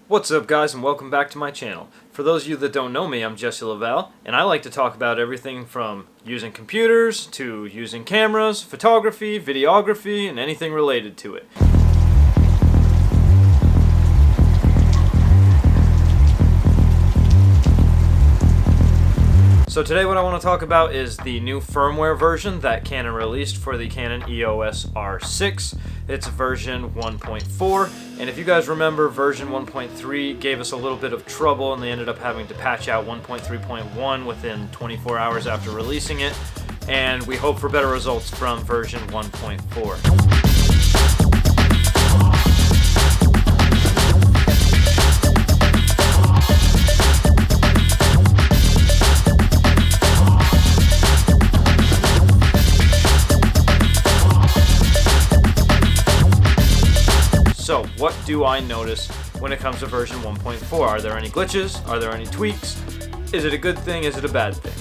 What's up guys, and welcome back to my channel. For those of you that don't know me, I'm Jesse Lavelle, and I like to talk about everything from using computers to using cameras, photography, videography, and anything related to it. So today what I want to talk about is the new firmware version that Canon released for the Canon EOS R6. It's version 1.4, and if you guys remember, version 1.3 gave us a little bit of trouble and they ended up having to patch out 1.3.1 within 24 hours after releasing it, and we hope for better results from version 1.4. So, what do I notice when it comes to version 1.4? Are there any glitches? Are there any tweaks? Is it a good thing? Is it a bad thing?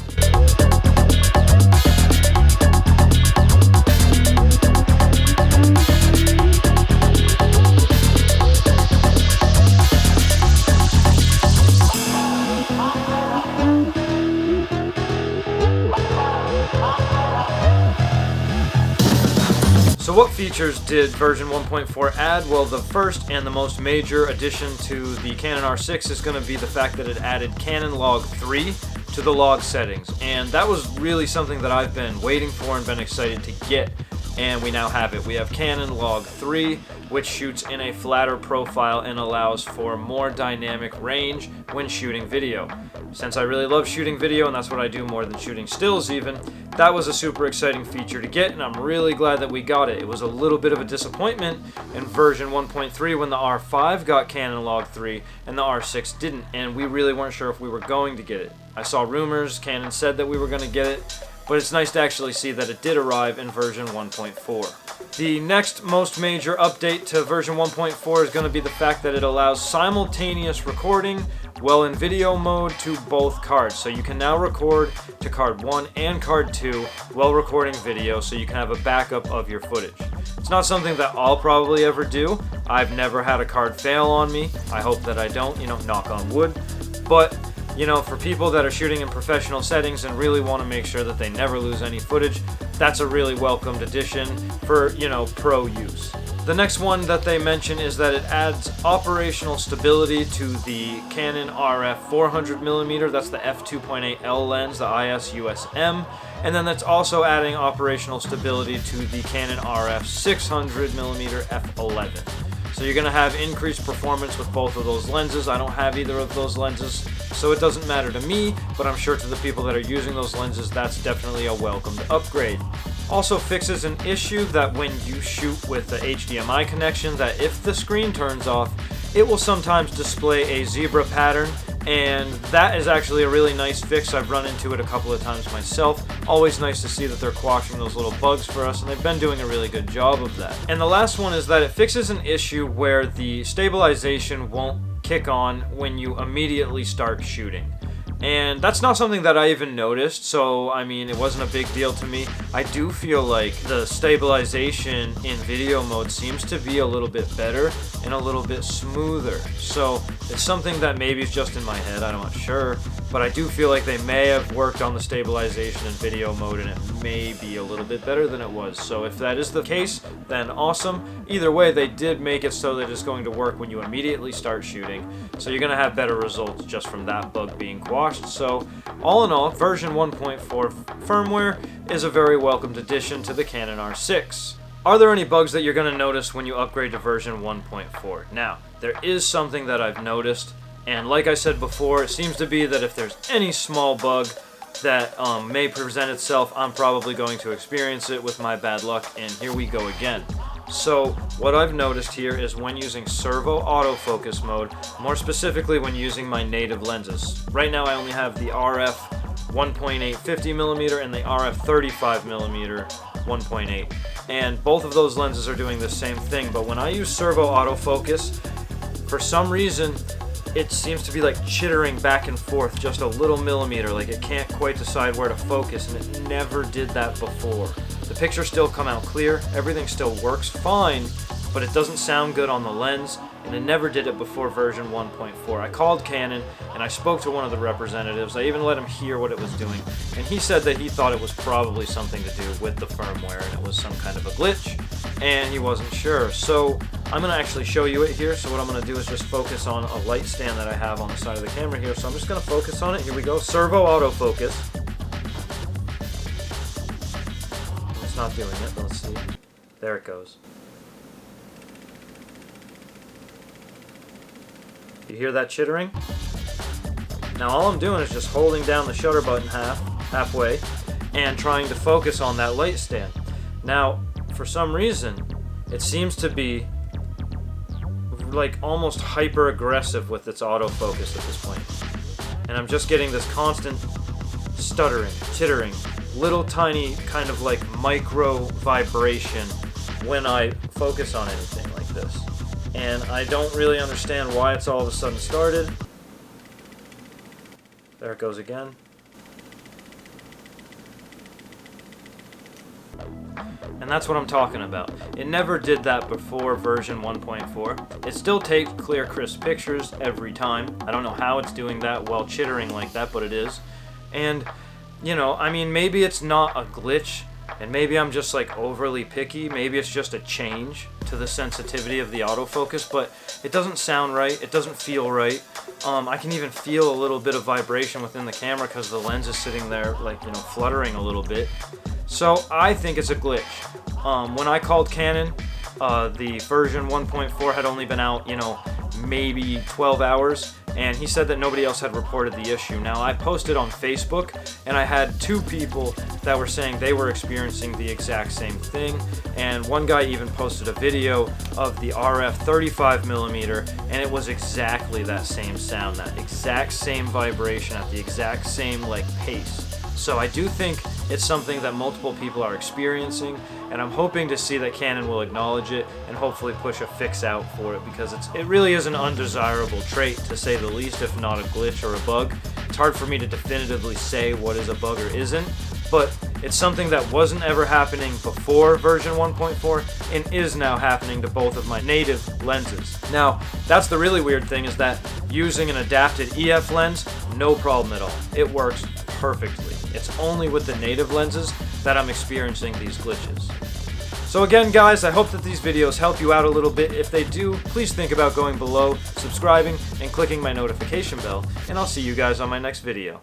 So what features did version 1.4 add? Well, the first and the most major addition to the Canon R6 is going to be the fact that it added Canon Log 3 to the log settings. And that was really something that I've been waiting for and been excited to get, and we now have it. We have Canon Log 3, which shoots in a flatter profile and allows for more dynamic range when shooting video. Since I really love shooting video, and that's what I do more than shooting stills even, that was a super exciting feature to get, and I'm really glad that we got it. It was a little bit of a disappointment in version 1.3 when the R5 got Canon Log 3 and the R6 didn't, and we really weren't sure if we were going to get it. I saw rumors, Canon said that we were going to get it, but it's nice to actually see that it did arrive in version 1.4. The next most major update to version 1.4 is going to be the fact that it allows simultaneous recording while in video mode to both cards. So you can now record to card 1 and card 2 while recording video, so you can have a backup of your footage. It's not something that I'll probably ever do. I've never had a card fail on me. I hope that I don't, knock on wood. But for people that are shooting in professional settings and really want to make sure that they never lose any footage, that's a really welcomed addition for, pro use. The next one that they mention is that it adds operational stability to the Canon RF 400mm, that's the f2.8L lens, the IS-USM, and then that's also adding operational stability to the Canon RF 600mm f11. So you're going to have increased performance with both of those lenses. I don't have either of those lenses, so it doesn't matter to me, but I'm sure to the people that are using those lenses, that's definitely a welcomed upgrade. Also fixes an issue that when you shoot with the HDMI connection, that if the screen turns off, it will sometimes display a zebra pattern, and that is actually a really nice fix. I've run into it a couple of times myself. Always nice to see that they're quashing those little bugs for us, and they've been doing a really good job of that. And the last one is that it fixes an issue where the stabilization won't kick on when you immediately start shooting. And that's not something that I even noticed, so it wasn't a big deal to me. I do feel like the stabilization in video mode seems to be a little bit better and a little bit smoother. So it's something that maybe is just in my head, I'm not sure, but I do feel like they may have worked on the stabilization in video mode and it may be a little bit better than it was. So if that is the case, then awesome. Either way, they did make it so that it's going to work when you immediately start shooting. So you're going to have better results just from that bug being quashed. So all in all, version 1.4 firmware is a very welcomed addition to the Canon R6. Are there any bugs that you're going to notice when you upgrade to version 1.4? Now, there is something that I've noticed, and like I said before, it seems to be that if there's any small bug that may present itself, I'm probably going to experience it with my bad luck, and here we go again. So what I've noticed here is when using Servo Autofocus mode, more specifically when using my native lenses. Right now I only have the RF 1.8 50mm and the RF 35mm 1.8, and both of those lenses are doing the same thing, but when I use Servo Autofocus, for some reason it seems to be like chittering back and forth just a little millimeter, like it can't quite decide where to focus, and it never did that before. The pictures still come out clear, everything still works fine, but it doesn't sound good on the lens, and it never did it before version 1.4. I called Canon and I spoke to one of the representatives. I even let him hear what it was doing, and he said that he thought it was probably something to do with the firmware and it was some kind of a glitch, and he wasn't sure. So I'm going to actually show you it here. So what I'm going to do is just focus on a light stand that I have on the side of the camera here. So I'm just going to focus on it. Here we go. Servo Autofocus. It's not doing it. Let's see. There it goes. You hear that chittering? Now all I'm doing is just holding down the shutter button halfway and trying to focus on that light stand. Now, for some reason, it seems to be like almost hyper aggressive with its autofocus at this point. And I'm just getting this constant stuttering, chittering, little tiny kind of like micro vibration when I focus on anything like this. And I don't really understand why it's all of a sudden started. There it goes again. And that's what I'm talking about. It never did that before version 1.4. It still takes clear, crisp pictures every time. I don't know how it's doing that while chittering like that, but it is. And, you know, I mean, maybe it's not a glitch, and maybe I'm just like overly picky. Maybe it's just a change to the sensitivity of the autofocus, but it doesn't sound right. It doesn't feel right. I can even feel a little bit of vibration within the camera because the lens is sitting there like, you know, fluttering a little bit. So I think it's a glitch. When I called Canon, the version 1.4 had only been out, you know, maybe 12 hours, and he said that nobody else had reported the issue. Now, I posted on Facebook, and I had 2 people that were saying they were experiencing the exact same thing, and one guy even posted a video of the RF 35mm, and it was exactly that same sound, that exact same vibration at the exact same, like, pace. So I do think it's something that multiple people are experiencing, and I'm hoping to see that Canon will acknowledge it and hopefully push a fix out for it, because it really is an undesirable trait, to say the least, if not a glitch or a bug. It's hard for me to definitively say what is a bug or isn't, but it's something that wasn't ever happening before version 1.4 and is now happening to both of my native lenses. Now, that's the really weird thing, is that using an adapted EF lens, no problem at all. It works perfectly. It's only with the native lenses that I'm experiencing these glitches. So again, guys, I hope that these videos help you out a little bit. If they do, please think about going below, subscribing, and clicking my notification bell, and I'll see you guys on my next video.